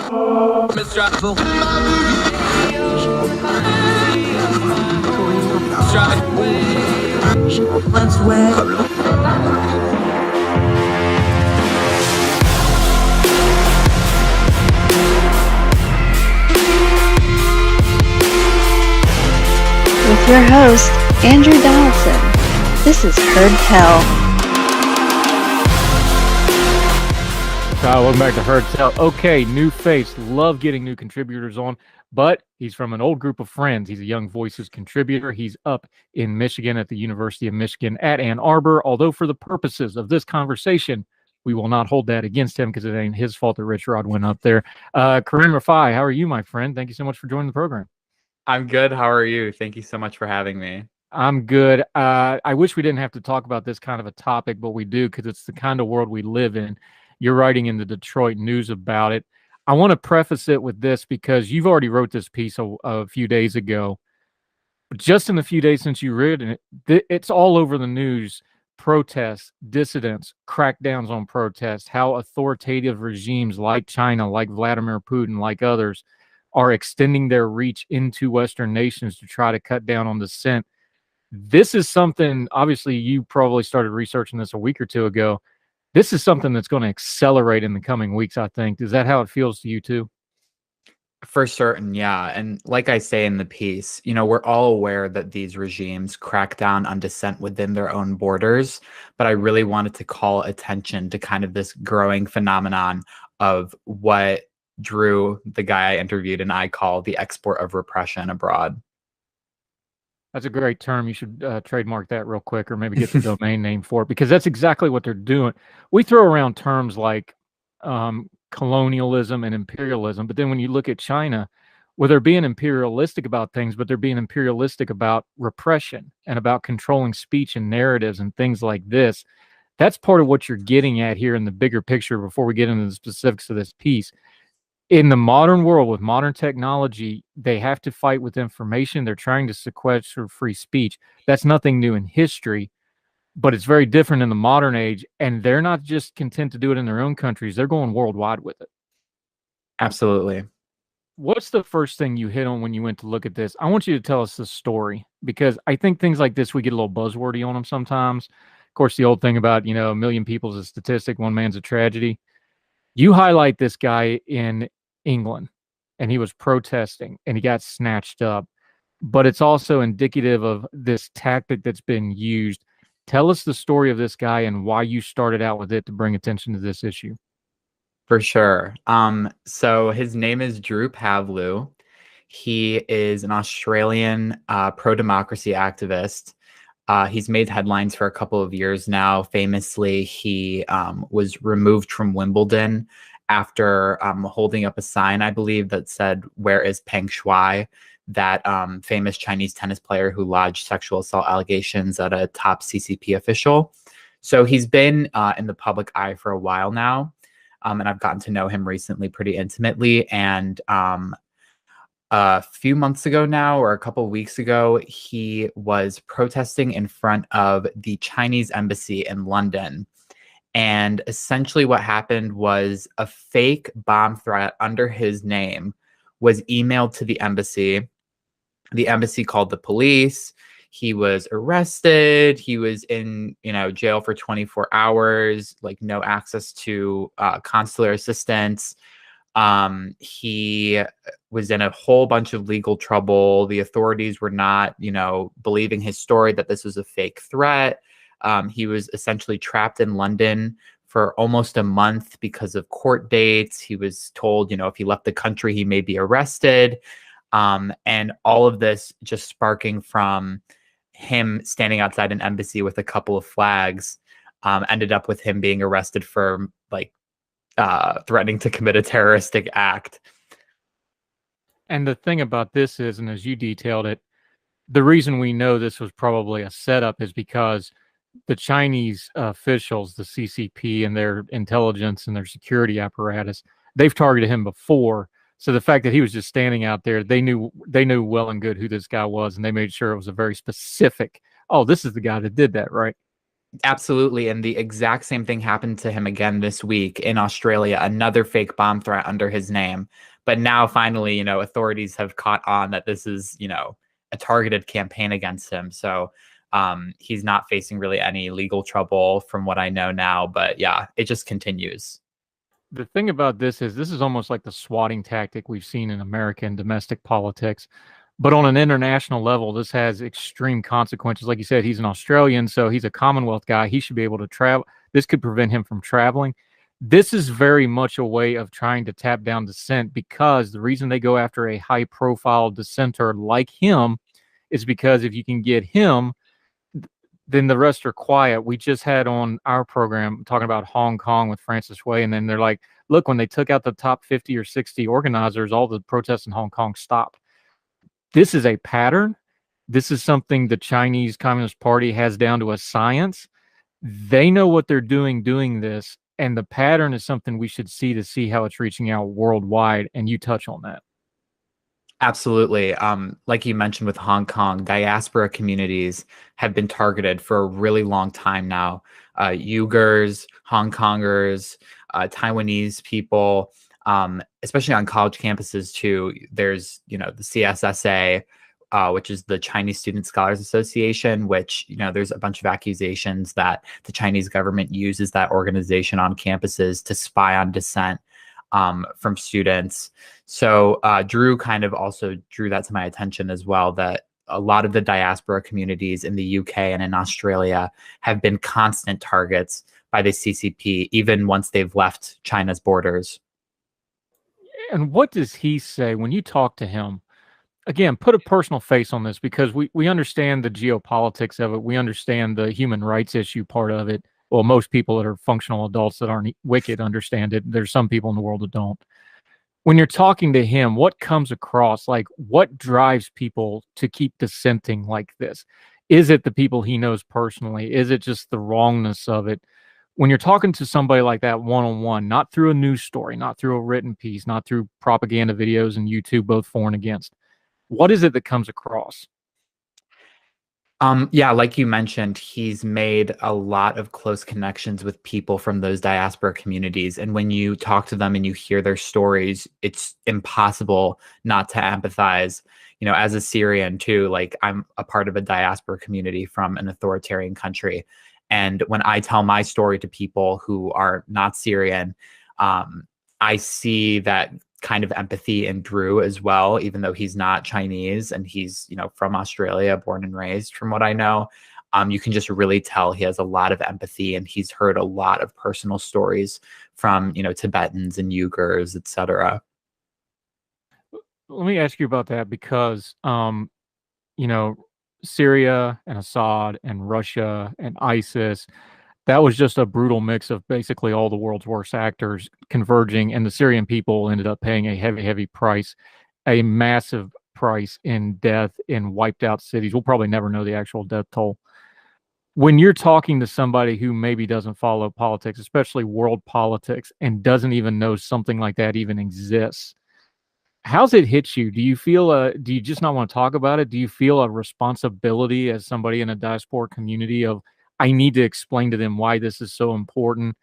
With your host, Andrew Donaldson. This is Heard Tell. Welcome back to Heard Tell. Okay, new face. Love getting new contributors on, but he's from an old group of friends. He's a Young Voices contributor. He's up in Michigan at the University of Michigan at Ann Arbor, although for the purposes of this conversation, we will not hold that against him because it ain't his fault that Rich Rod went up there. Kareem Rafai, how are you, my friend? Thank you so much for joining the program. I'm good. How are you? Thank you so much for having me. I'm good. I wish we didn't have to talk about this kind of a topic, but we do because it's the kind of world we live in. You're writing in the Detroit News about it. I want to preface it with this because you've already wrote this piece a few days ago. Just in the few days since you read it, it's all over the news. Protests, dissidents, crackdowns on protests, how authoritative regimes like China, like Vladimir Putin, like others, are extending their reach into Western nations to try to cut down on dissent. This is something, obviously, you probably started researching this a week or two ago. This is something that's going to accelerate in the coming weeks, I think. Is that how it feels to you too? For certain, yeah. And like I say in the piece, we're all aware that these regimes crack down on dissent within their own borders. But I really wanted to call attention to kind of this growing phenomenon of what Drew, the guy I interviewed, and I call the export of repression abroad. That's a great term. You should trademark that real quick or maybe get the domain name for it because that's exactly what they're doing. We throw around terms like colonialism and imperialism, but then when you look at China, well, they're being imperialistic about things, but they're being imperialistic about repression and about controlling speech and narratives and things like this. That's part of what you're getting at here in the bigger picture before we get into the specifics of this piece. In the modern world with modern technology, they have to fight with information. They're trying to sequester free speech. That's nothing new in history, but it's very different in the modern age. And they're not just content to do it in their own countries. They're going worldwide with it. Absolutely. What's the first thing you hit on when you went to look at this? I want you to tell us the story because I think things like this, we get a little buzzwordy on them sometimes. Of course, the old thing about, a million people is a statistic, one man's a tragedy. You highlight this guy in England, and he was protesting, and he got snatched up. But it's also indicative of this tactic that's been used. Tell us the story of this guy and why you started out with it to bring attention to this issue. For sure. So his name is Drew Pavlou. He is an Australian pro-democracy activist. He's made headlines for a couple of years now. Famously, he was removed from Wimbledon after holding up a sign, I believe, that said, "Where is Peng Shuai?" That famous Chinese tennis player who lodged sexual assault allegations at a top CCP official. So he's been in the public eye for a while now, and I've gotten to know him recently pretty intimately. And a few months ago now, or a couple of weeks ago, he was protesting in front of the Chinese embassy in London. And essentially what happened was a fake bomb threat under his name was emailed to the embassy. The embassy called the police. He was arrested. He was in, jail for 24 hours, like no access to consular assistance. He was in a whole bunch of legal trouble. The authorities were not, believing his story that this was a fake threat. He was essentially trapped in London for almost a month because of court dates. He was told, if he left the country, he may be arrested. And all of this just sparking from him standing outside an embassy with a couple of flags, ended up with him being arrested for threatening to commit a terroristic act. And the thing about this is, and as you detailed it, the reason we know this was probably a setup is because the Chinese officials, the CCP and their intelligence and their security apparatus, they've targeted him before. So the fact that he was just standing out there, they knew well and good who this guy was, and they made sure it was a very specific, oh, this is the guy that did that, right? Absolutely. And the exact same thing happened to him again this week in Australia, another fake bomb threat under his name. But now finally, authorities have caught on that this is, a targeted campaign against him. So he's not facing really any legal trouble from what I know now. But yeah, it just continues. The thing about this is almost like the swatting tactic we've seen in American domestic politics. But on an international level, this has extreme consequences. Like you said, he's an Australian, so he's a Commonwealth guy. He should be able to travel. This could prevent him from traveling. This is very much a way of trying to tap down dissent, because the reason they go after a high-profile dissenter like him is because if you can get him, then the rest are quiet. We just had on our program talking about Hong Kong with Francis Wei, and then they're like, look, when they took out the top 50 or 60 organizers, all the protests in Hong Kong stopped. This is a pattern. This is something the Chinese Communist Party has down to a science. They know what they're doing this, and the pattern is something we should see to see how it's reaching out worldwide, and you touch on that. Absolutely. Like you mentioned with Hong Kong, diaspora communities have been targeted for a really long time now. Uyghurs, Hong Kongers, Taiwanese people, especially on college campuses too. There's, the CSSA, which is the Chinese Student Scholars Association, which, there's a bunch of accusations that the Chinese government uses that organization on campuses to spy on dissent from students. So Drew kind of also drew that to my attention as well, that a lot of the diaspora communities in the UK and in Australia have been constant targets by the CCP, even once they've left China's borders. And what does he say when you talk to him? Again, put a personal face on this, because we understand the geopolitics of it. We understand the human rights issue part of it. Well, most people that are functional adults that aren't wicked understand it. There's some people in the world that don't. When you're talking to him, what comes across? Like, what drives people to keep dissenting like this? Is it the people he knows personally? Is it just the wrongness of it? When you're talking to somebody like that one-on-one, not through a news story, not through a written piece, not through propaganda videos and YouTube, both for and against, what is it that comes across? Yeah, like you mentioned, he's made a lot of close connections with people from those diaspora communities. And when you talk to them and you hear their stories, it's impossible not to empathize. As a Syrian too, like, I'm a part of a diaspora community from an authoritarian country. And when I tell my story to people who are not Syrian, I see that kind of empathy in Drew as well, even though he's not Chinese and he's, from Australia, born and raised, from what I know. You can just really tell he has a lot of empathy, and he's heard a lot of personal stories from, Tibetans and Uyghurs, etc. Let me ask you about that, because, Syria and Assad and Russia and ISIS, that was just a brutal mix of basically all the world's worst actors converging, and the Syrian people ended up paying a heavy, heavy price, a massive price in death in wiped out cities. We'll probably never know the actual death toll. When you're talking to somebody who maybe doesn't follow politics, especially world politics, and doesn't even know something like that even exists, how's it hit you? Do you feel do you just not want to talk about it? Do you feel a responsibility as somebody in a diaspora community of, I need to explain to them why this is so important?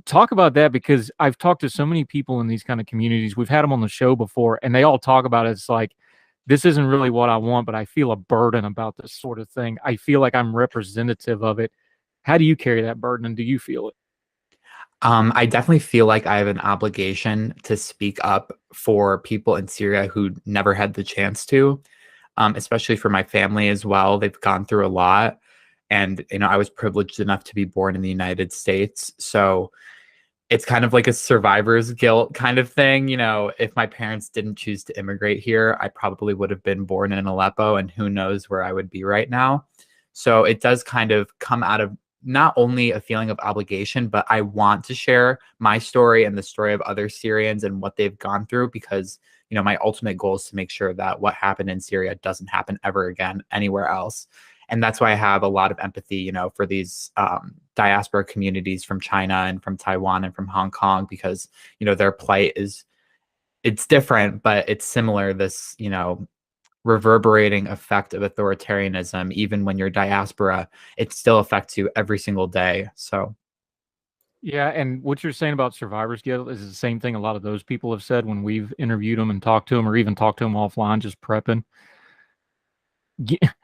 Talk about that, because I've talked to so many people in these kind of communities. We've had them on the show before, and they all talk about it. It's like, this isn't really what I want, but I feel a burden about this sort of thing. I feel like I'm representative of it. How do you carry that burden, and do you feel it? I definitely feel like I have an obligation to speak up for people in Syria who never had the chance to, especially for my family as well. They've gone through a lot. And, I was privileged enough to be born in the United States. So it's kind of like a survivor's guilt kind of thing. If my parents didn't choose to immigrate here, I probably would have been born in Aleppo, and who knows where I would be right now. So it does kind of come out of not only a feeling of obligation, but I want to share my story and the story of other Syrians and what they've gone through, because, my ultimate goal is to make sure that what happened in Syria doesn't happen ever again anywhere else. And that's why I have a lot of empathy, for these diaspora communities from China and from Taiwan and from Hong Kong, because, their plight it's different, but it's similar. This, reverberating effect of authoritarianism. Even when you're diaspora, it still affects you every single day. So Yeah, and what you're saying about survivor's guilt is the same thing a lot of those people have said when we've interviewed them and talked to them, or even talked to them offline, just prepping.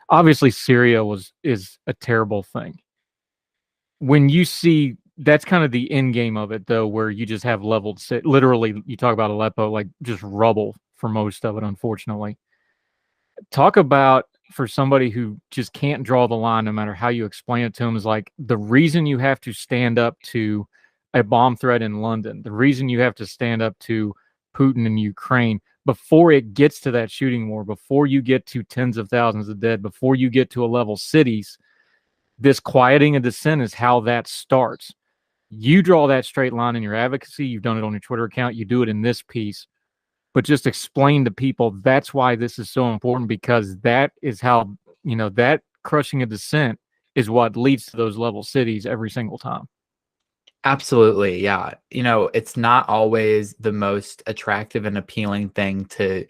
Obviously, Syria is a terrible thing. When you see that's kind of the end game of it, though, where you just have leveled, literally, you talk about Aleppo, like just rubble for most of it, unfortunately. Talk about, for somebody who just can't draw the line, no matter how you explain it to them, is like the reason you have to stand up to a bomb threat in London, the reason you have to stand up to Putin in Ukraine before it gets to that shooting war, before you get to tens of thousands of dead, before you get to a level cities, this quieting of dissent is how that starts. You draw that straight line in your advocacy. You've done it on your Twitter account. You do it in this piece. But just explain to people that's why this is so important, because that is how, that crushing of dissent is what leads to those level cities every single time. absolutely, yeah. It's not always the most attractive and appealing thing to,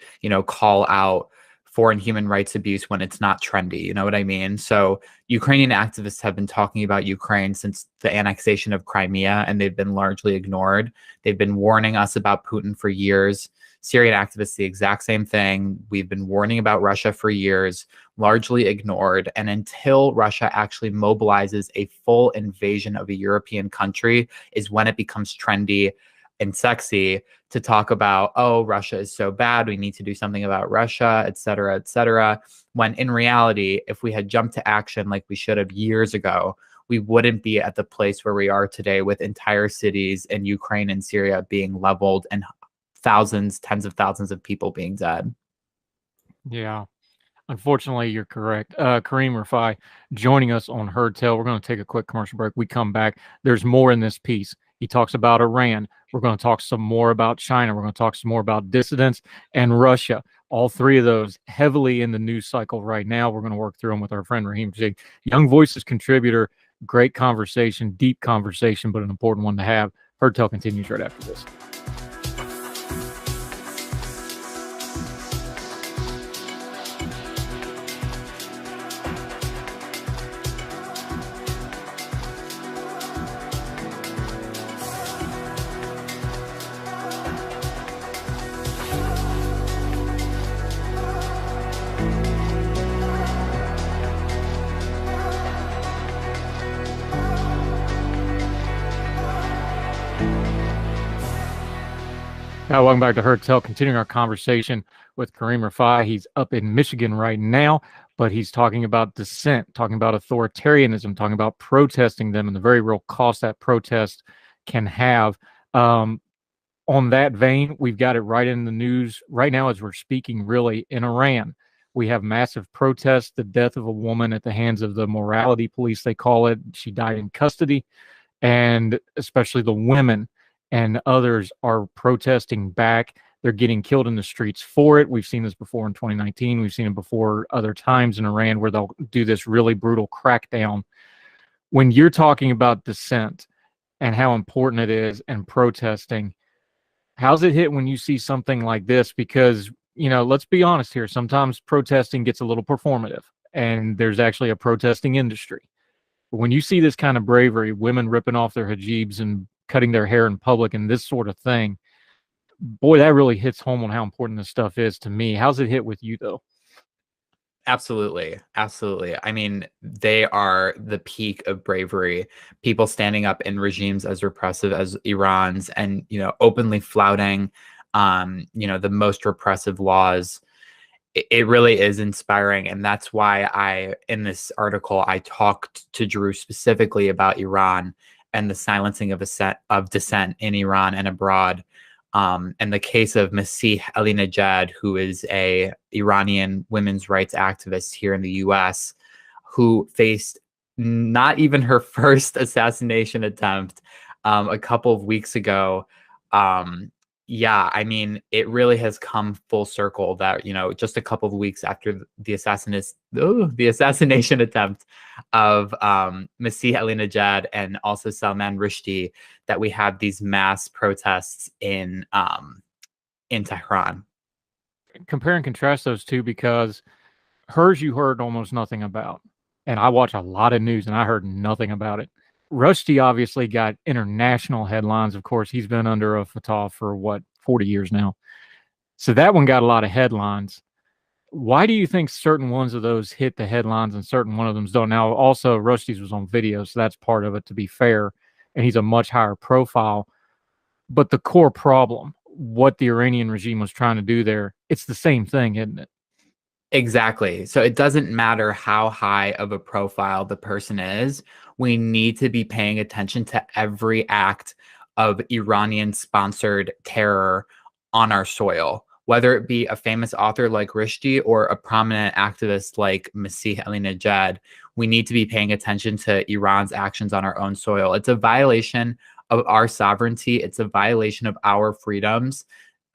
call out foreign human rights abuse when it's not trendy. You know what I mean? So Ukrainian activists have been talking about Ukraine since the annexation of Crimea, and they've been largely ignored. They've been warning us about Putin for years. Syrian activists, the exact same thing. We've been warning about Russia for years, largely ignored. And until Russia actually mobilizes a full invasion of a European country is when it becomes trendy and sexy to talk about, oh, Russia is so bad, we need to do something about Russia, et cetera, when in reality, if we had jumped to action like we should have years ago, we wouldn't be at the place where we are today, with entire cities in Ukraine and Syria being leveled and thousands, tens of thousands of people being dead. Yeah. Unfortunately, you're correct. Kareem Rafai joining us on Heard Tell. We're going to take a quick commercial break. We come back. There's more in this piece. He talks about Iran. We're going to talk some more about China. We're going to talk some more about dissidents and Russia. All three of those heavily in the news cycle right now. We're going to work through them with our friend Raheem Jig, Young Voices contributor. Great conversation, deep conversation, but an important one to have. Heard Tell continues right after this. Welcome back to Heard Tell, continuing our conversation with Kareem Rafai. He's up in Michigan right now, but he's talking about dissent, talking about authoritarianism, talking about protesting them and the very real cost that protest can have. On that vein, we've got it right in the news right now as we're speaking, really, in Iran. We have massive protests, the death of a woman at the hands of the morality police, they call it. She died in custody, and especially the women and others are protesting back. They're getting killed in the streets for it. We've seen this before in 2019. We've seen it before other times in Iran, where they'll do this really brutal crackdown. When you're talking about dissent and how important it is and protesting, how's it hit when you see something like this? Because, let's be honest here. Sometimes protesting gets a little performative, and there's actually a protesting industry. But when you see this kind of bravery, women ripping off their hijabs and cutting their hair in public and this sort of thing, boy, that really hits home on how important this stuff is to me. How's it hit with you, though? Absolutely. Absolutely. I mean, they are the peak of bravery. People standing up in regimes as repressive as Iran's and, openly flouting, the most repressive laws. It really is inspiring. And that's why in this article, I talked to Drew specifically about Iran and the silencing of dissent in Iran and abroad. And the case of Masih Alinejad, who is a Iranian women's rights activist here in the U.S., who faced not even her first assassination attempt a couple of weeks ago. Yeah, I mean, it really has come full circle that, just a couple of weeks after the assassination attempt of Masih Alinejad and also Salman Rushdie, that we have these mass protests in Tehran. compare and contrast those two because hers you heard almost nothing about. And I watch a lot of news and I heard nothing about it. Rushdie obviously got international headlines. Of course, he's been under a Fatah for 40 years now. So that one got a lot of headlines. Why do you think certain ones of those hit the headlines and certain one of them don't? Now, also, Rushdie's was on video, so that's part of it, to be fair. And he's a much higher profile. But the core problem, what the Iranian regime was trying to do there, it's the same thing, isn't it? Exactly. So it doesn't matter how high of a profile the person is. We need to be paying attention to every act of Iranian-sponsored terror on our soil, whether it be a famous author like Rushdie or a prominent activist like Masih Alinejad. We need to be paying attention to Iran's actions on our own soil. It's a violation of our sovereignty. It's a violation of our freedoms.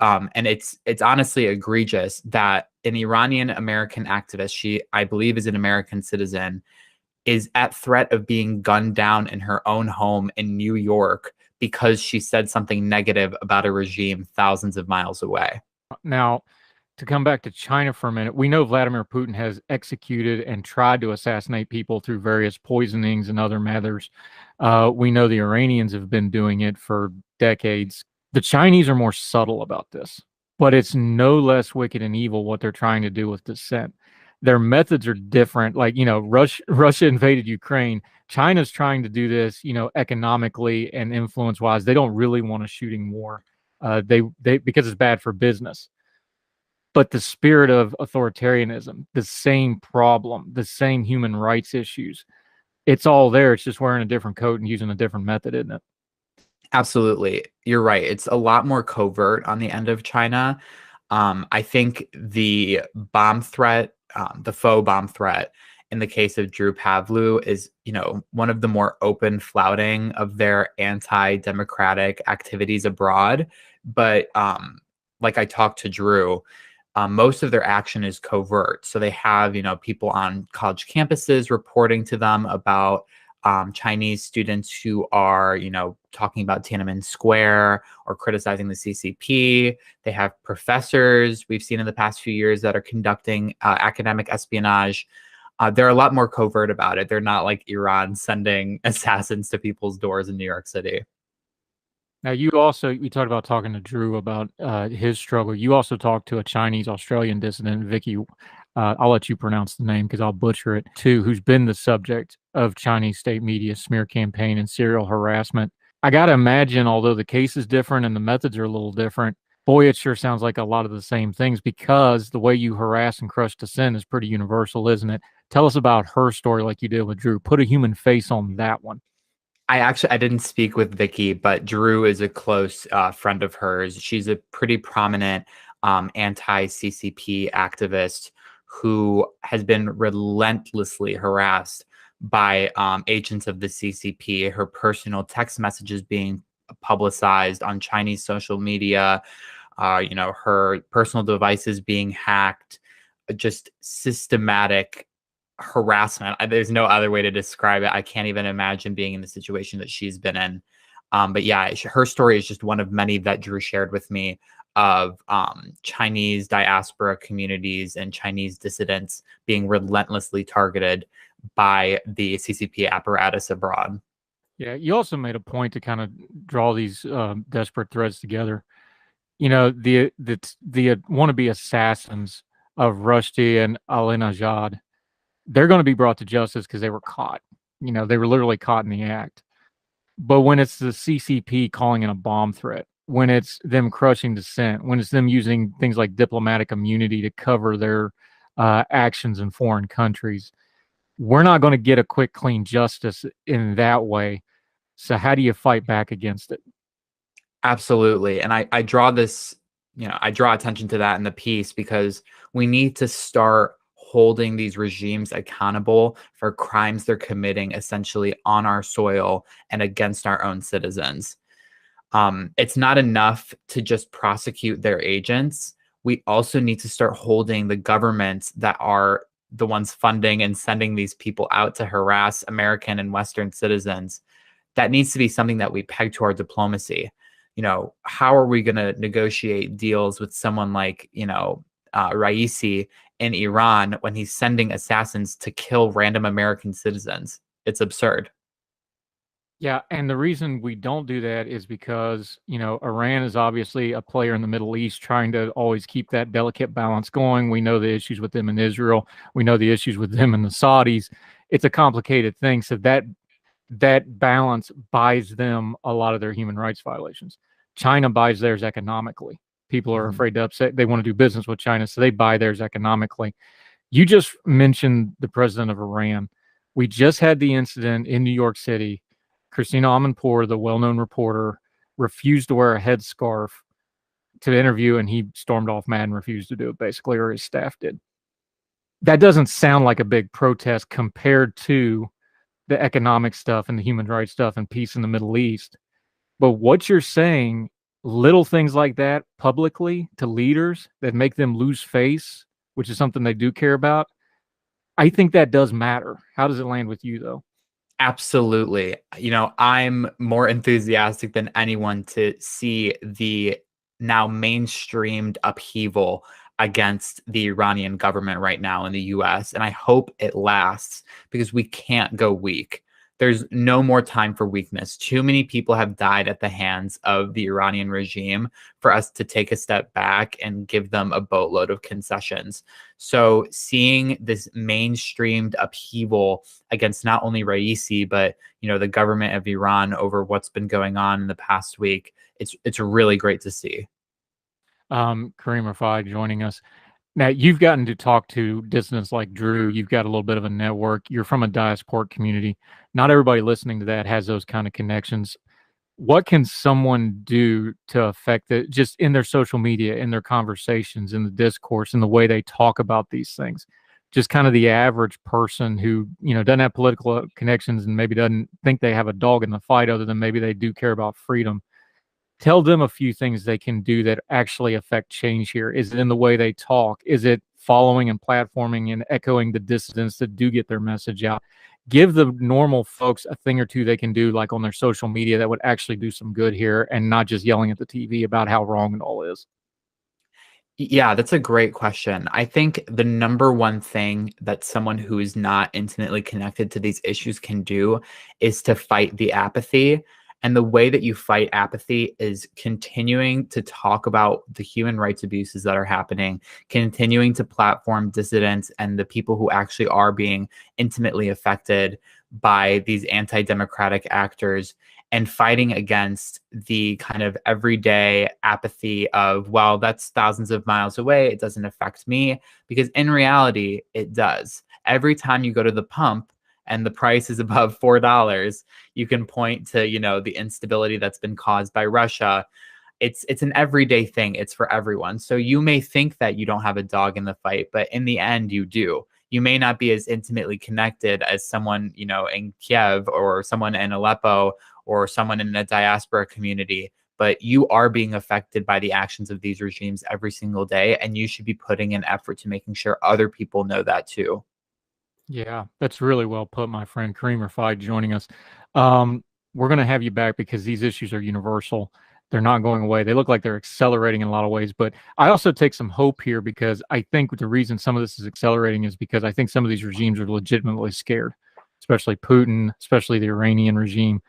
And it's honestly egregious that an Iranian American activist, she, I believe, is an American citizen, is at threat of being gunned down in her own home in New York because she said something negative about a regime thousands of miles away. Now, to come back to China for a minute, we know Vladimir Putin has executed and tried to assassinate people through various poisonings and other matters. We know the Iranians have been doing it for decades. The Chinese are more subtle about this, but it's no less wicked and evil what they're trying to do with dissent. Their methods are different. Like, Russia invaded Ukraine. China's trying to do this, economically and influence-wise. They don't really want a shooting war. They because it's bad for business. But the spirit of authoritarianism, the same problem, the same human rights issues, it's all there. It's just wearing a different coat and using a different method, isn't it? Absolutely. You're right. It's a lot more covert on the end of China. I think the bomb threat, the faux bomb threat in the case of Drew Pavlou is, one of the more open flouting of their anti-democratic activities abroad. But like I talked to Drew, most of their action is covert. So they have, people on college campuses reporting to them about Chinese students who are, talking about Tiananmen Square or criticizing the CCP. They have professors we've seen in the past few years that are conducting academic espionage. They're a lot more covert about it. They're not like Iran sending assassins to people's doors in New York City. Now, you talked about talking to Drew about his struggle. You also talked to a Chinese Australian dissident, Vicky. I'll let you pronounce the name because I'll butcher it too, who's been the subject of Chinese state media smear campaign and serial harassment. I got to imagine, although the case is different and the methods are a little different, boy, it sure sounds like a lot of the same things because the way you harass and crush dissent is pretty universal, isn't it? Tell us about her story like you did with Drew. Put a human face on that one. I didn't speak with Vicky, but Drew is a close friend of hers. She's a pretty prominent anti-CCP activist who has been relentlessly harassed by agents of the CCP, her personal text messages being publicized on Chinese social media, her personal devices being hacked, just systematic harassment. There's no other way to describe it. I can't even imagine being in the situation that she's been in. But yeah, her story is just one of many that Drew shared with me of Chinese diaspora communities and Chinese dissidents being relentlessly targeted by the CCP apparatus abroad. Yeah, you also made a point to kind of draw these desperate threads together. The wannabe assassins of Rushdie and Alinejad, they're going to be brought to justice because they were caught. They were literally caught in the act. But when it's the CCP calling in a bomb threat, when it's them crushing dissent, when it's them using things like diplomatic immunity to cover their actions in foreign countries, we're not going to get a quick, clean justice in that way. So how do you fight back against it? Absolutely. And I draw this, I draw attention to that in the piece because we need to start holding these regimes accountable for crimes they're committing essentially on our soil and against our own citizens. It's not enough to just prosecute their agents. We also need to start holding the governments that are the ones funding and sending these people out to harass American and Western citizens. That needs to be something that we peg to our diplomacy. How are we going to negotiate deals with someone like, Raisi in Iran when he's sending assassins to kill random American citizens. It's absurd. Yeah, and the reason we don't do that is because, Iran is obviously a player in the Middle East trying to always keep that delicate balance going. We know the issues with them in Israel. We know the issues with them and the Saudis. It's a complicated thing. So that balance buys them a lot of their human rights violations. China buys theirs economically. People are afraid to upset. They want to do business with China, so they buy theirs economically. You just mentioned the president of Iran. We just had the incident in New York City. Christina Amanpour, the well-known reporter, refused to wear a headscarf to interview, and he stormed off mad and refused to do it, basically, or his staff did. That doesn't sound like a big protest compared to the economic stuff and the human rights stuff and peace in the Middle East. But what you're saying, little things like that publicly to leaders that make them lose face, which is something they do care about, I think that does matter. How does it land with you, though? Absolutely. I'm more enthusiastic than anyone to see the now mainstreamed upheaval against the Iranian government right now in the US. And I hope it lasts because we can't go weak. There's no more time for weakness. Too many people have died at the hands of the Iranian regime for us to take a step back and give them a boatload of concessions. So seeing this mainstreamed upheaval against not only Raisi, but the government of Iran over what's been going on in the past week, it's really great to see. Kareem Rafai joining us. Now, you've gotten to talk to dissidents like Drew. You've got a little bit of a network. You're from a diaspora community. Not everybody listening to that has those kind of connections. What can someone do to affect it just in their social media, in their conversations, in the discourse, in the way they talk about these things? Just kind of the average person who, doesn't have political connections and maybe doesn't think they have a dog in the fight other than maybe they do care about freedom. Tell them a few things they can do that actually affect change here. Is it in the way they talk? Is it following and platforming and echoing the dissidents that do get their message out? Give the normal folks a thing or two they can do, like on their social media, that would actually do some good here and not just yelling at the TV about how wrong it all is. Yeah, that's a great question. I think the number one thing that someone who is not intimately connected to these issues can do is to fight the apathy. And the way that you fight apathy is continuing to talk about the human rights abuses that are happening, continuing to platform dissidents and the people who actually are being intimately affected by these anti-democratic actors, and fighting against the kind of everyday apathy of, well, that's thousands of miles away, it doesn't affect me, because in reality, it does. Every time you go to the pump, and the price is above $4, you can point to, the instability that's been caused by Russia. It's an everyday thing. It's for everyone. So you may think that you don't have a dog in the fight, but in the end, you do. You may not be as intimately connected as someone, in Kiev or someone in Aleppo or someone in a diaspora community, but you are being affected by the actions of these regimes every single day. And you should be putting an effort to making sure other people know that too. Yeah, that's really well put, my friend. Kareem Rafai joining us. We're going to have you back because these issues are universal. They're not going away. They look like they're accelerating in a lot of ways. But I also take some hope here because I think the reason some of this is accelerating is because I think some of these regimes are legitimately scared, especially Putin, especially the Iranian regime.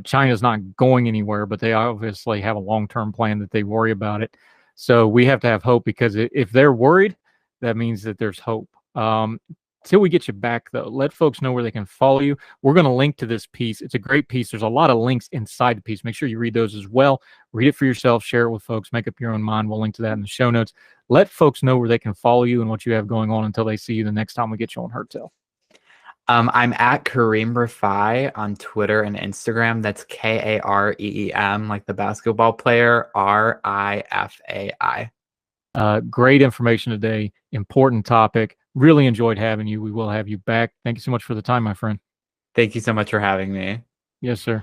China's not going anywhere, but they obviously have a long-term plan that they worry about it. So we have to have hope because if they're worried, that means that there's hope. Till we get you back, though, let folks know where they can follow you. We're going to link to this piece. It's a great piece. There's a lot of links inside the piece. Make sure you read those as well. Read it for yourself. Share it with folks. Make up your own mind. We'll link to that in the show notes. Let folks know where they can follow you and what you have going on until they see you the next time we get you on Heard Tell. I'm at Kareem Rafai on Twitter and Instagram. That's Kareem, like the basketball player, Rifai. Great information today. Important topic. Really enjoyed having you. We will have you back. Thank you so much for the time, my friend. Thank you so much for having me. Yes, sir.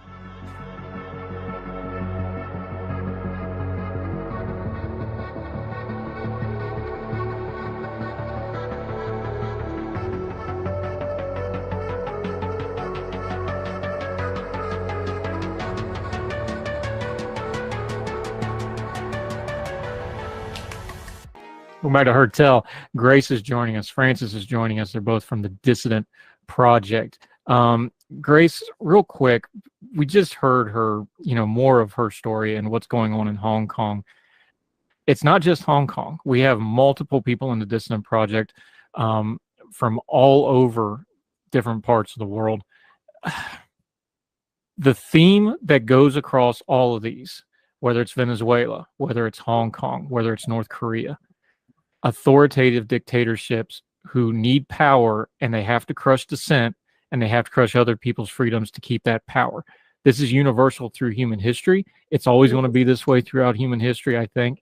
We might have heard tell. Grace is joining us. Francis is joining us. They're both from the Dissident Project. Grace, real quick, we just heard her, more of her story and what's going on in Hong Kong. It's not just Hong Kong. We have multiple people in the Dissident Project from all over different parts of the world. The theme that goes across all of these, whether it's Venezuela, whether it's Hong Kong, whether it's North Korea, authoritative dictatorships who need power and they have to crush dissent and they have to crush other people's freedoms to keep that power. This is universal through human history. It's always going to be this way throughout human history, I think.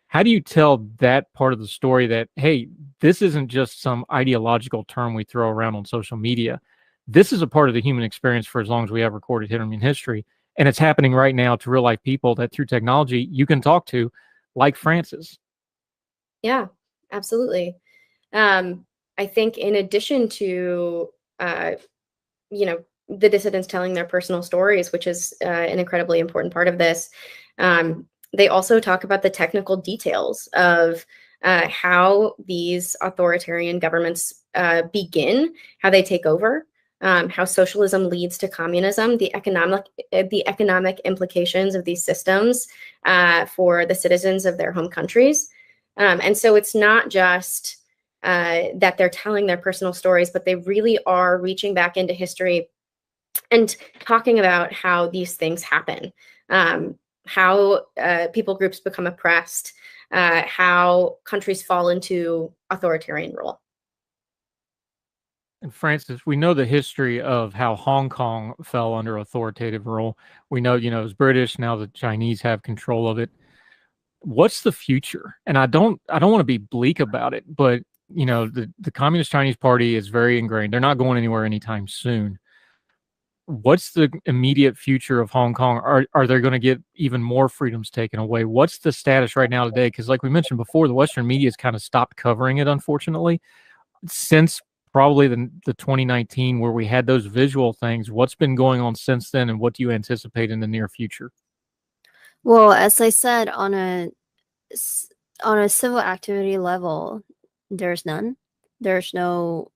How do you tell that part of the story that, hey, this isn't just some ideological term we throw around on social media? This is a part of the human experience for as long as we have recorded human history. And it's happening right now to real life people that through technology you can talk to, like Francis. Yeah, absolutely. I think in addition to, the dissidents telling their personal stories, which is an incredibly important part of this, they also talk about the technical details of how these authoritarian governments begin, how they take over, how socialism leads to communism, the economic implications of these systems for the citizens of their home countries. And so it's not just that they're telling their personal stories, but they really are reaching back into history and talking about how these things happen, how people groups become oppressed, how countries fall into authoritarian rule. And Francis, we know the history of how Hong Kong fell under authoritative rule. We know, it was British. Now the Chinese have control of it. What's the future? And I don't want to be bleak about it, but the Communist Chinese Party is very ingrained. They're not going anywhere anytime soon. What's the immediate future of Hong Kong? Are they going to get even more freedoms taken away? What's the status right now today? Because like we mentioned before, the Western media has kind of stopped covering it, unfortunately, since probably the 2019 where we had those visual things. What's been going on since then, and what do you anticipate in the near future? Well, as I said, on a civil activity level, there's none. There's no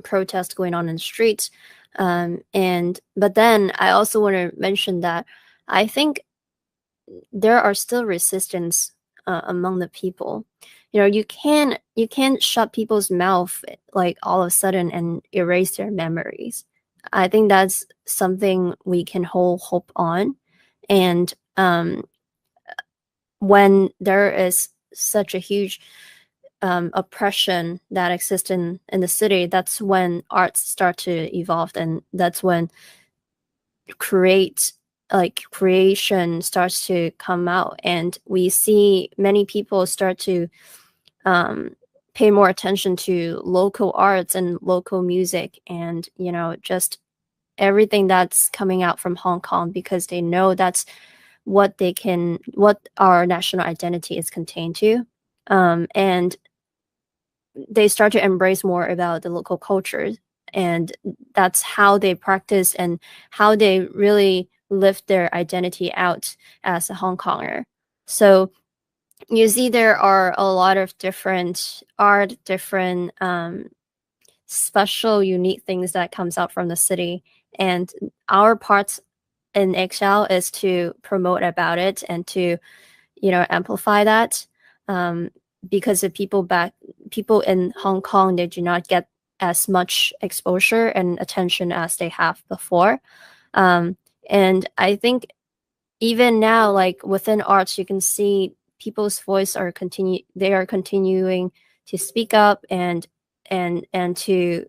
protest going on in the streets. But then I also want to mention that I think there are still resistance among the people. You can't shut people's mouth like all of a sudden and erase their memories. I think that's something we can hold hope on. And when there is such a huge oppression that exists in the city, that's when arts start to evolve, and that's when creation starts to come out, and we see many people start to pay more attention to local arts and local music, and just everything that's coming out from Hong Kong, because they know that's what our national identity is contained to. And they start to embrace more about the local culture, and that's how they practice and how they really live their identity out as a Hong Konger. So you see there are a lot of different art, different special, unique things that comes out from the city, and our part in Exile is to promote about it and to amplify that. Because the people in Hong Kong, they do not get as much exposure and attention as they have before. And I think even now, like within arts, you can see people's voice they are continuing to speak up and to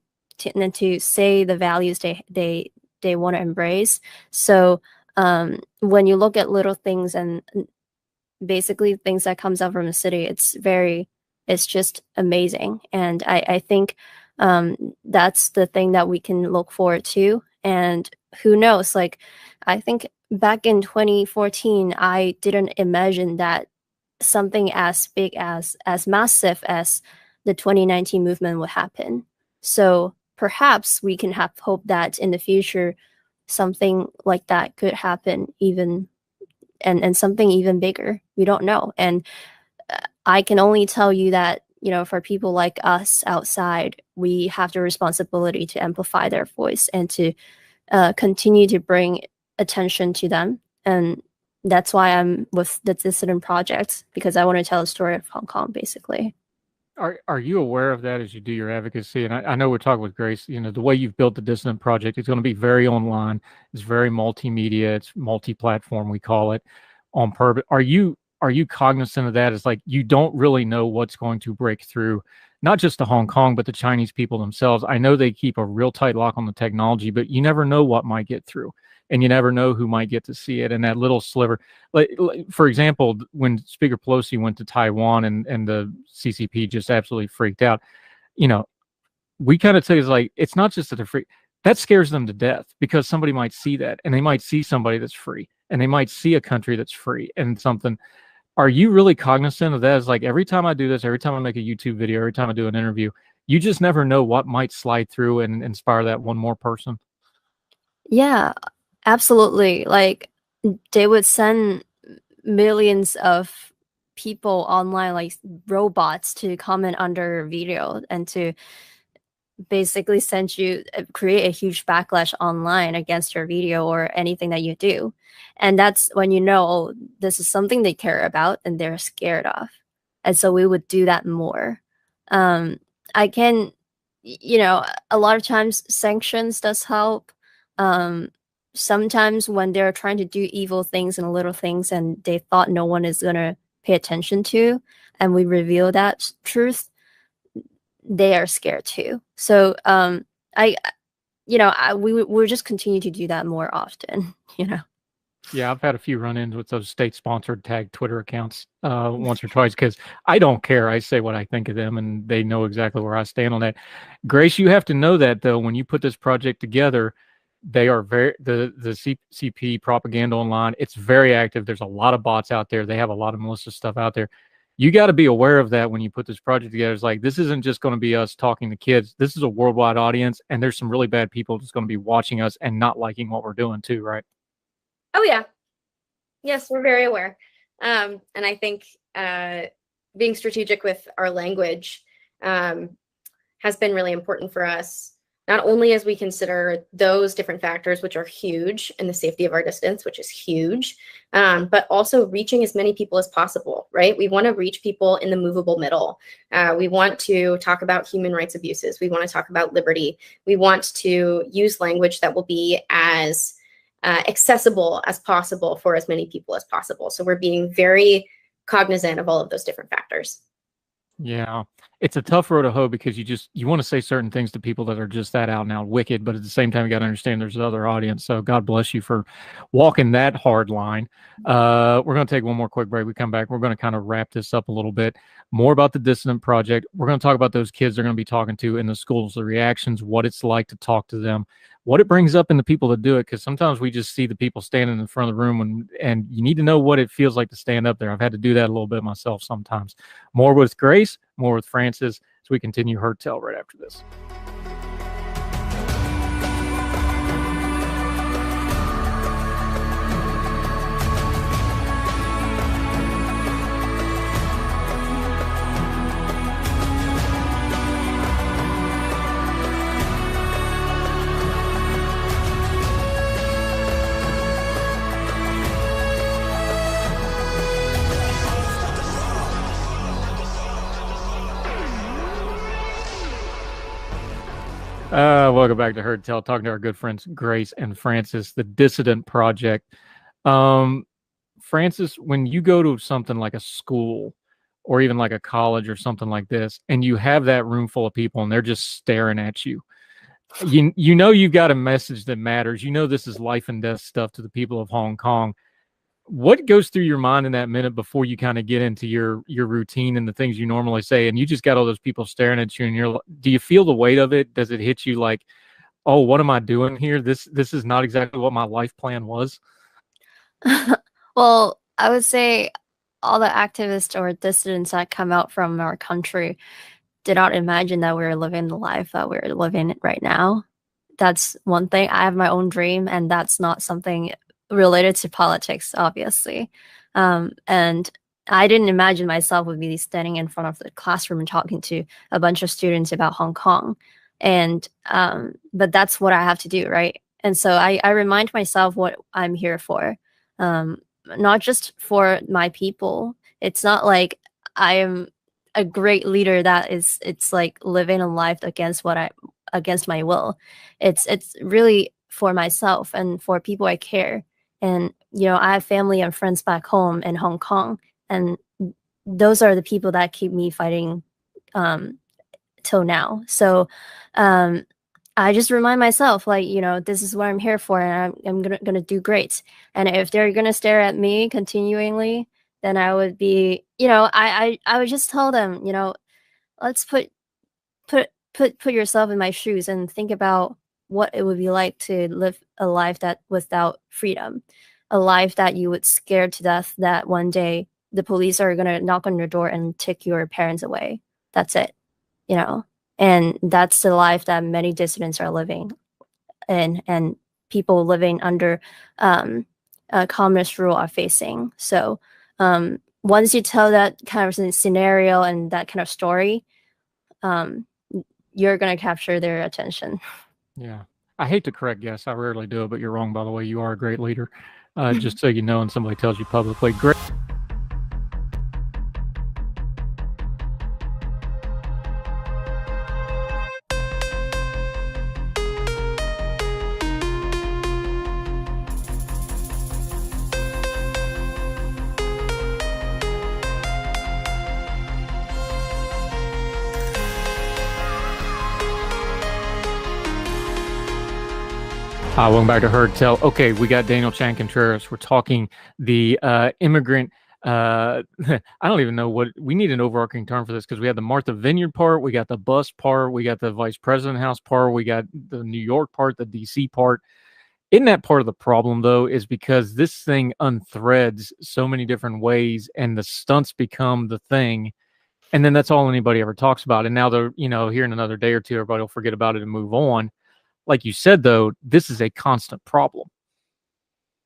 say the values they want to embrace. So when you look at little things and basically things that comes out from the city, it's just amazing. And I think that's the thing that we can look forward to. And who knows, like I think back in 2014, I didn't imagine that something as big as massive as the 2019 movement would happen. So perhaps we can have hope that in the future something like that could happen, even and something even bigger. We don't know. And I can only tell you that for people like us outside, we have the responsibility to amplify their voice and to continue to bring attention to them. And that's why I'm with the Dissident Project, because I want to tell the story of Hong Kong, basically. Are you aware of that as you do your advocacy? And I know we're talking with Grace, the way you've built the Dissident Project, it's going to be very online. It's very multimedia. It's multi-platform, we call it, on purpose. Are you cognizant of that? It's like you don't really know what's going to break through, not just to Hong Kong, but the Chinese people themselves. I know they keep a real tight lock on the technology, but you never know what might get through. And you never know who might get to see it. And that little sliver, like for example, when Speaker Pelosi went to Taiwan and the CCP just absolutely freaked out, we kind of say it's like, it's not just that they're free. That scares them to death because somebody might see that and they might see somebody that's free and they might see a country that's free and something. Are you really cognizant of that? It's like every time I do this, every time I make a YouTube video, every time I do an interview, you just never know what might slide through and inspire that one more person. Yeah. Absolutely. Like they would send millions of people online, like robots, to comment under a video and to basically create a huge backlash online against your video or anything that you do. And that's when oh, this is something they care about and they're scared of. And so we would do that more. I can, a lot of times sanctions does help. Sometimes when they're trying to do evil things and little things and they thought no one is going to pay attention to, and we reveal that truth, they are scared too. So we'll just continue to do that more often, Yeah, I've had a few run-ins with those state-sponsored tag Twitter accounts once or twice because I don't care. I say what I think of them, and they know exactly where I stand on that. Grace, you have to know that, though, when you put this project together, they are the CP propaganda online. It's very active. There's a lot of bots out there. They have a lot of malicious stuff out there. You got to be aware of that when you put this project together. It's like, this isn't just going to be us talking to kids. This is a worldwide audience, and there's some really bad people that's going to be watching us and not liking what we're doing too, right? Oh, yeah. Yes, we're very aware. And I think being strategic with our language has been really important for us, not only as we consider those different factors, which are huge, and the safety of our dissidents, which is huge, but also reaching as many people as possible, right? We want to reach people in the movable middle. We want to talk about human rights abuses. We want to talk about liberty. We want to use language that will be as accessible as possible for as many people as possible. So we're being very cognizant of all of those different factors. Yeah, it's a tough road to hoe because you want to say certain things to people that are just that out and out wicked, but at the same time, you got to understand there's another audience. So God bless you for walking that hard line. We're going to take one more quick break. We come back. We're going to kind of wrap this up a little bit more about the Dissident Project. We're going to talk about those kids they're going to be talking to in the schools, the reactions, what it's like to talk to them, what it brings up in the people that do it. Because sometimes we just see the people standing in front of the room and you need to know what it feels like to stand up there. I've had to do that a little bit myself sometimes. More with Grace, more with Francis, as we continue Heard Tell right after this. Welcome back to Heard Tell, talking to our good friends Grace and Francis, the Dissident Project. Francis, when you go to something like a school or even like a college or something like this, and you have that room full of people and they're just staring at you, you know you've got a message that matters. You know this is life and death stuff to the people of Hong Kong. What goes through your mind in that minute before you kind of get into your routine and the things you normally say, and you just got all those people staring at you, and do you feel the weight of it? Does it hit you like, oh, what am I doing here? This is not exactly what my life plan was? Well, I would say all the activists or dissidents that come out from our country did not imagine that we were living the life that we're living right now. That's one thing. I have my own dream, and that's not something related to politics, obviously. And I didn't imagine myself would be standing in front of the classroom and talking to a bunch of students about Hong Kong. And but that's what I have to do, right? And so I remind myself what I'm here for, not just for my people. It's not like I am a great leader that it's like living a life against my will. It's really for myself and for people I care. And I have family and friends back home in Hong Kong, and those are the people that keep me fighting till now. So I just remind myself, like, this is what I'm here for, and I'm gonna do great. And if they're gonna stare at me continually, then I would be, I would just tell them, let's put yourself in my shoes and think about what it would be like to live a life that without freedom, a life that you would scare to death that one day the police are gonna knock on your door and take your parents away. That's it, and that's the life that many dissidents are living in, and people living under communist rule are facing. So once you tell that kind of scenario and that kind of story, you're going to capture their attention. Yeah. I hate to correct guess. I rarely do it, but you're wrong, by the way. You are a great leader. Just so you know, and somebody tells you publicly. Great. Welcome back to Heard Tell. Okay, we got Daniel Chan Contreras. We're talking the immigrant. I don't even know what we need an overarching term for this, because we have the Martha Vineyard part, we got the bus part, we got the Vice President House part, we got the New York part, the DC part. Isn't that part of the problem, though, is because this thing unthreads so many different ways, and the stunts become the thing, and then that's all anybody ever talks about. And now they're, here in another day or two, everybody will forget about it and move on. Like you said, though, this is a constant problem.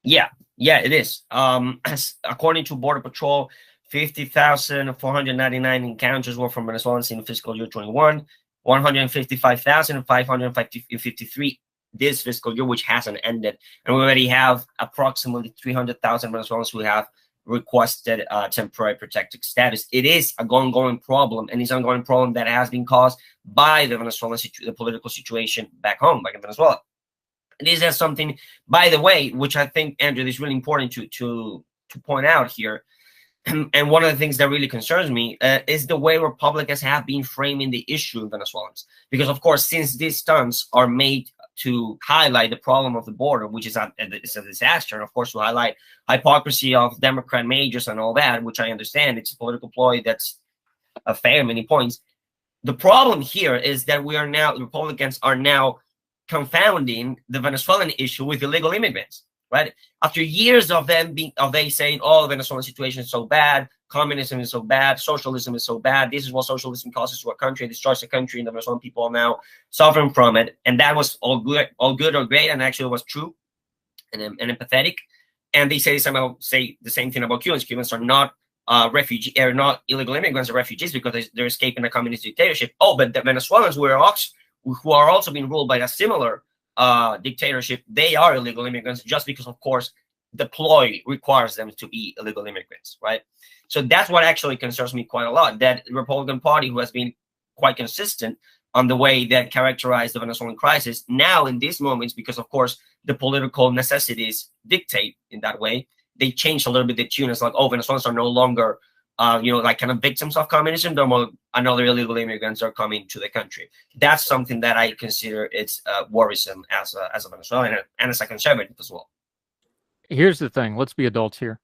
Yeah, it is. According to Border Patrol, 50,499 encounters were from Venezuelans in fiscal year 21, 155,553 this fiscal year, which hasn't ended. And we already have approximately 300,000 Venezuelans who have requested temporary protected status. It is an ongoing problem, and it's an ongoing problem that has been caused by the Venezuelan the political situation back home, back in Venezuela. And this is something, by the way, which I think, Andrew, is really important to point out here. And one of the things that really concerns me is the way Republicans have been framing the issue of Venezuelans. Because, of course, since these stunts are made to highlight the problem of the border, which is a disaster, and of course to highlight hypocrisy of Democrat majors and all that, which I understand, it's a political ploy that's fair in many points. The problem here is that Republicans are now confounding the Venezuelan issue with illegal immigrants, right? After years of they saying, oh, the Venezuelan situation is so bad, communism is so bad, socialism is so bad, this is what socialism causes to a country, it destroys the country, and the Venezuelan people are now suffering from it. And that was all good or great, and actually was true and empathetic. And they say the same thing about Cubans. Cubans are not refugees, are not illegal immigrants or refugees because they're escaping a communist dictatorship. Oh, but the Venezuelans who are also being ruled by a similar dictatorship, they are illegal immigrants just because, of course, the ploy requires them to be illegal immigrants, right? So that's what actually concerns me quite a lot, that the Republican Party, who has been quite consistent on the way that characterized the Venezuelan crisis, now in these moments, because, of course, the political necessities dictate in that way, they changed a little bit the tune. It's like, oh, Venezuelans are no longer like kind of victims of communism. They're more another illegal immigrants are coming to the country. That's something that I consider it's worrisome as a Venezuelan and as a conservative as well. Here's the thing. Let's be adults here.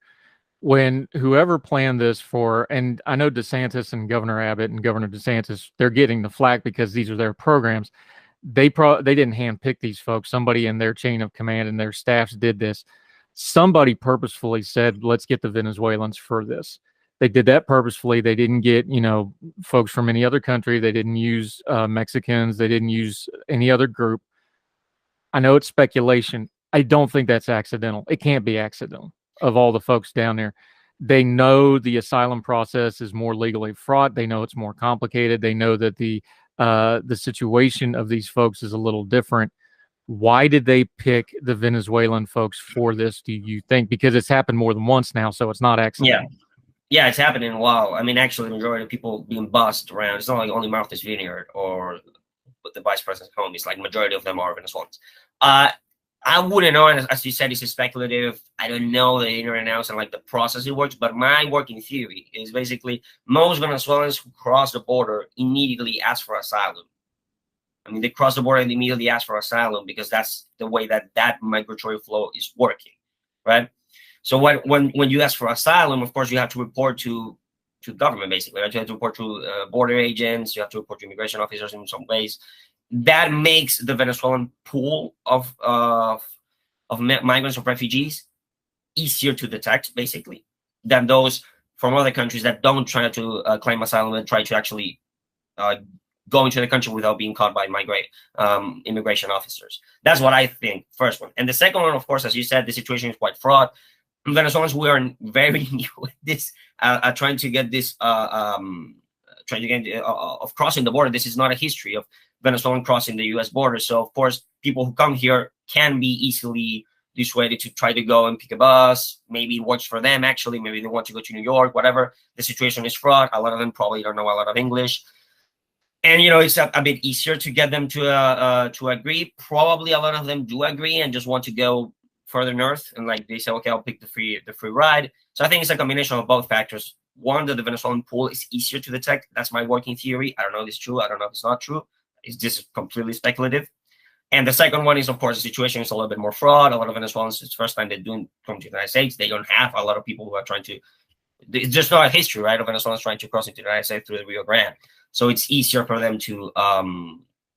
When whoever planned this and I know DeSantis and Governor Abbott and Governor DeSantis, they're getting the flack because these are their programs. They didn't handpick these folks. Somebody in their chain of command and their staffs did this. Somebody purposefully said, let's get the Venezuelans for this. They did that purposefully. They didn't get, folks from any other country. They didn't use Mexicans. They didn't use any other group. I know it's speculation. I don't think that's accidental. It can't be accidental of all the folks down there. They know the asylum process is more legally fraught. They know it's more complicated. They know that the situation of these folks is a little different. Why did they pick the Venezuelan folks for this, do you think? Because it's happened more than once now, so it's not accidental. Yeah, it's happening a while. I mean, actually, the majority of people being bussed around, it's not like only Martha's Vineyard or the vice president's home. It's like majority of them are Venezuelans. I wouldn't know, as you said, it's speculative. I don't know the inner and outs and like the process it works, but my working theory is basically most Venezuelans who cross the border immediately ask for asylum. I mean, they cross the border and immediately ask for asylum because that's the way that migratory flow is working, right? So when you ask for asylum, of course, you have to report to government, basically, right? You have to report to border agents, you have to report to immigration officers in some ways. That makes the Venezuelan pool of migrants or refugees easier to detect, basically, than those from other countries that don't try to claim asylum and try to actually go into the country without being caught by immigration officers. That's what I think, first one. And the second one, of course, as you said, the situation is quite fraught. Venezuelans, we are very new with this, trying to get this, of crossing the border. This is not a history of Venezuelan crossing the U.S. border. So, of course, people who come here can be easily dissuaded to try to go and pick a bus. Maybe it works for them, actually. Maybe they want to go to New York, whatever. The situation is fraught. A lot of them probably don't know a lot of English. And, it's a bit easier to get them to agree. Probably a lot of them do agree and just want to go further north. And like they say, okay, I'll pick the free ride. So I think it's a combination of both factors. One, that the Venezuelan pool is easier to detect. That's my working theory. I don't know if it's true. I don't know if it's not true. It's just completely speculative. And the second one is, of course, the situation is a little bit more fraud. A lot of Venezuelans, it's the first time they're doing come to the United States. They don't have a lot of people who are trying to, it's just not a history, right, of Venezuelans trying to cross into the United States through the Rio Grande. So it's easier for them to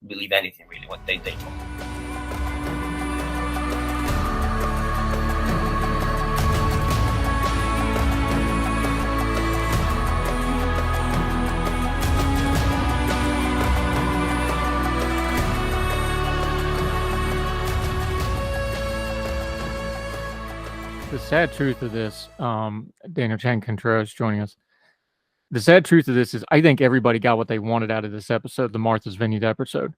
believe anything, really, what they told. The sad truth of this, Daniel Chan Contreras joining us. The sad truth of this is I think everybody got what they wanted out of this episode, the Martha's Vineyard episode.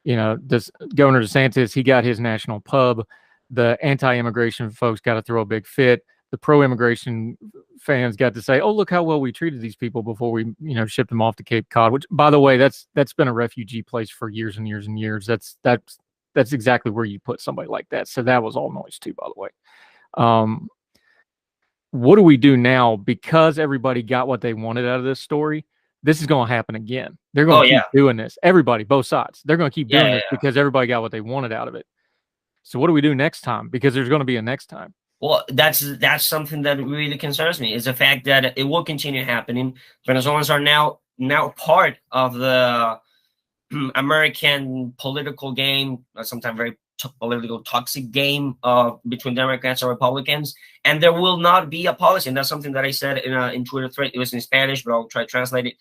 This Governor DeSantis, he got his national pub. The anti-immigration folks got to throw a big fit. The pro-immigration fans got to say, oh, look how well we treated these people before we, shipped them off to Cape Cod, which, by the way, that's been a refugee place for years and years and years. That's exactly where you put somebody like that. So that was all noise too, by the way. What do we do now? Because everybody got what they wanted out of this story, this is going to happen again. They're going to keep doing this. Everybody, both sides. They're going to keep doing this because everybody got what they wanted out of it. So what do we do next time? Because there's going to be a next time. Well, that's something that really concerns me, is the fact that it will continue happening. Venezuelans are now part of the American political game, sometimes very political toxic game between Democrats and Republicans, and there will not be a policy. And that's something that I said in Twitter thread. It was in Spanish, but I'll try to translate it.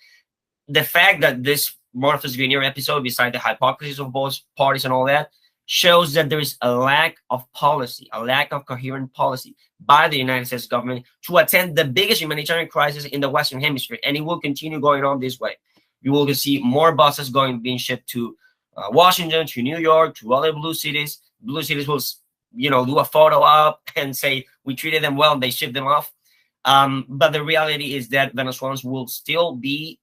The fact that this Martha's Vineyard episode, beside the hypocrisies of both parties and all that, shows that there is a lack of policy, a lack of coherent policy by the United States government to attend the biggest humanitarian crisis in the Western Hemisphere, and it will continue going on this way. You will see more buses being shipped to Washington, to New York, to other blue cities. Blue cities will, do a photo up and say we treated them well and they shipped them off. But the reality is that Venezuelans will still be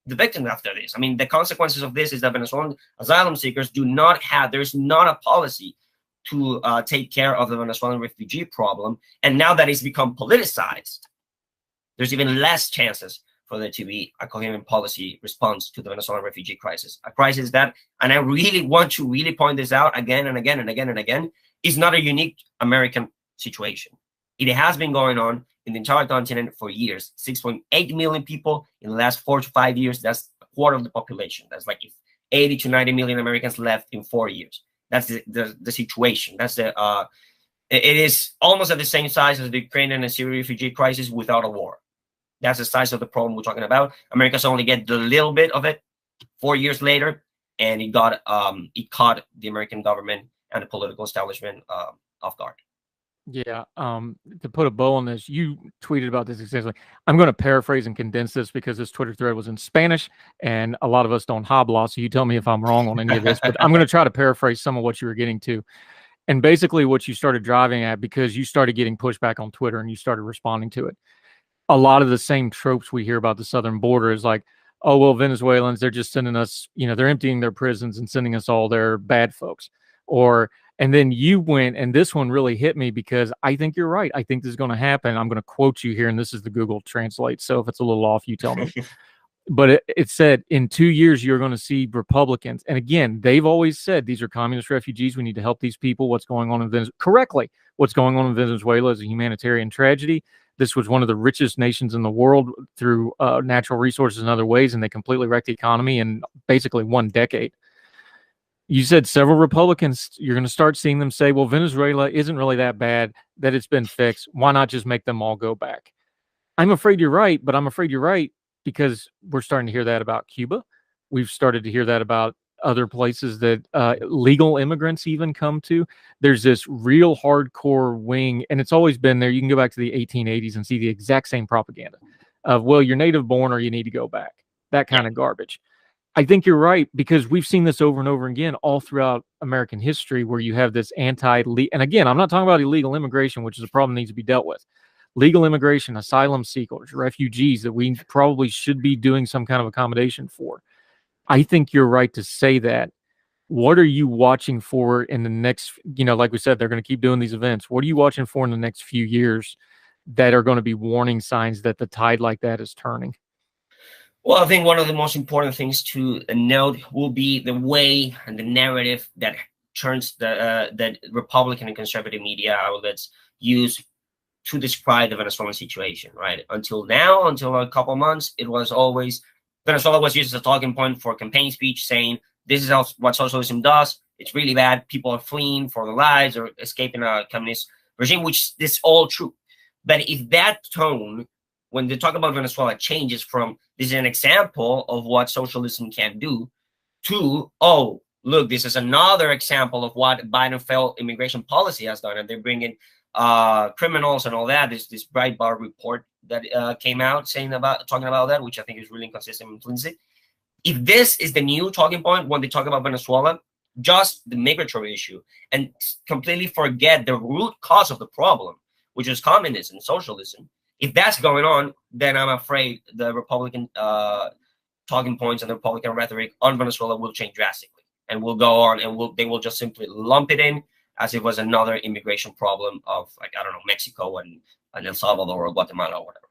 the victims after this. I mean, the consequences of this is that Venezuelan asylum seekers there's not a policy to take care of the Venezuelan refugee problem. And now that it's become politicized, there's even less chances for there to be a coherent policy response to the Venezuelan refugee crisis. A crisis that, and I really want to point this out again and again and again and again, is not a unique American situation. It has been going on in the entire continent for years. 6.8 million people in the last 4 to 5 years. That's a quarter of the population. That's like 80 to 90 million Americans left in 4 years. That's the situation. That's it is almost at the same size as the Ukrainian and Syrian refugee crisis without a war. That's the size of the problem we're talking about. America's only get the little bit of it 4 years later, and it caught the American government and the political establishment off guard. Yeah. To put a bow on this, you tweeted about this extensively. I'm going to paraphrase and condense this because this Twitter thread was in Spanish and a lot of us don't habla. So you tell me if I'm wrong on any of this, but I'm going to try to paraphrase some of what you were getting to. And basically what you started driving at, because you started getting pushback on Twitter and you started responding to it. A lot of the same tropes we hear about the southern border is like, oh, well, Venezuelans, they're just sending us, they're emptying their prisons and sending us all their bad folks. And then you went, and this one really hit me because I think you're right. I think this is going to happen. I'm going to quote you here, and this is the Google Translate. So if it's a little off, you tell me. But it said, in 2 years, you're going to see Republicans. And again, they've always said these are communist refugees. We need to help these people. What's going on in Venezuela? Correctly, what's going on in Venezuela is a humanitarian tragedy. This was one of the richest nations in the world through natural resources and other ways, and they completely wrecked the economy in basically 1 decade. You said several Republicans, you're going to start seeing them say, well, Venezuela isn't really that bad, that it's been fixed. Why not just make them all go back? I'm afraid you're right, but I'm afraid you're right because we're starting to hear that about Cuba. We've started to hear that about other places that legal immigrants even come to. There's this real hardcore wing, and it's always been there. You can go back to the 1880s and see the exact same propaganda of, well, you're native born or you need to go back. That kind of garbage. I think you're right because we've seen this over and over again all throughout American history where you have this and again, I'm not talking about illegal immigration, which is a problem that needs to be dealt with. Legal immigration, asylum seekers, refugees that we probably should be doing some kind of accommodation for. I think you're right to say that. What are you watching for in the next, like we said, they're going to keep doing these events. What are you watching for in the next few years that are going to be warning signs that the tide like that is turning? Well, I think one of the most important things to note will be the way and the narrative that turns that Republican and conservative media outlets use to describe the Venezuelan situation, right? Until now, until a couple months, it was always, Venezuela was used as a talking point for campaign speech saying, this is what socialism does. It's really bad. People are fleeing for their lives or escaping a communist regime, which is all true. But if that tone, when they talk about Venezuela, changes from this is an example of what socialism can do to, oh, look, this is another example of what Biden failed immigration policy has done. And they're bringing criminals and all that. There's this Breitbart report that came out talking about that, which I think is really inconsistent and flimsy. If this is the new talking point when they talk about Venezuela, just the migratory issue, and completely forget the root cause of the problem, which is communism, socialism. If that's going on, then I'm afraid the Republican talking points and the Republican rhetoric on Venezuela will change drastically, and will go on, and they will just simply lump it in as if it was another immigration problem of, like, I don't know, Mexico and El Salvador or Guatemala or whatever.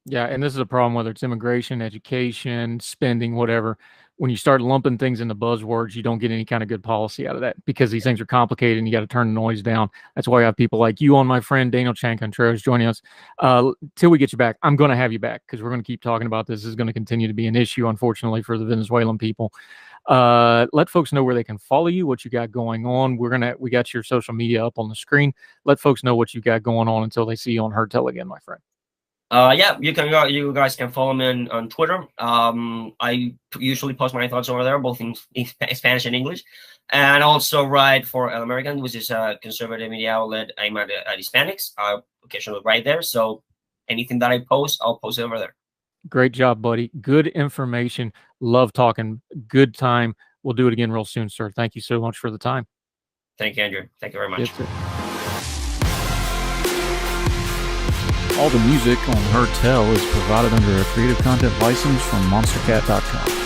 Yeah, and this is a problem whether it's immigration, education, spending, whatever. When you start lumping things into buzzwords, you don't get any kind of good policy out of that because these things are complicated and you got to turn the noise down. That's why I have people like you on, my friend Daniel Chan Contreras, joining us. Till we get you back, I'm going to have you back because we're going to keep talking about this. This is going to continue to be an issue, unfortunately, for the Venezuelan people. Let folks know where they can follow you, what you got going on. We got your social media up on the screen. Let folks know what you got going on until they see you on Heard Tell again, my friend. Yeah, you guys can follow me on Twitter. I usually post my thoughts over there, both in Spanish and English, and also write for El American, which is a conservative media outlet aimed at Hispanics. I occasionally write there, so anything that I post, I'll post it over there. Great job, buddy. Good information. Love talking. Good time. We'll do it again real soon, sir. Thank you so much for the time. Thank you, Andrew. Thank you very much. Yes, sir. All the music on Heard Tell is provided under a Creative Content license from monstercat.com.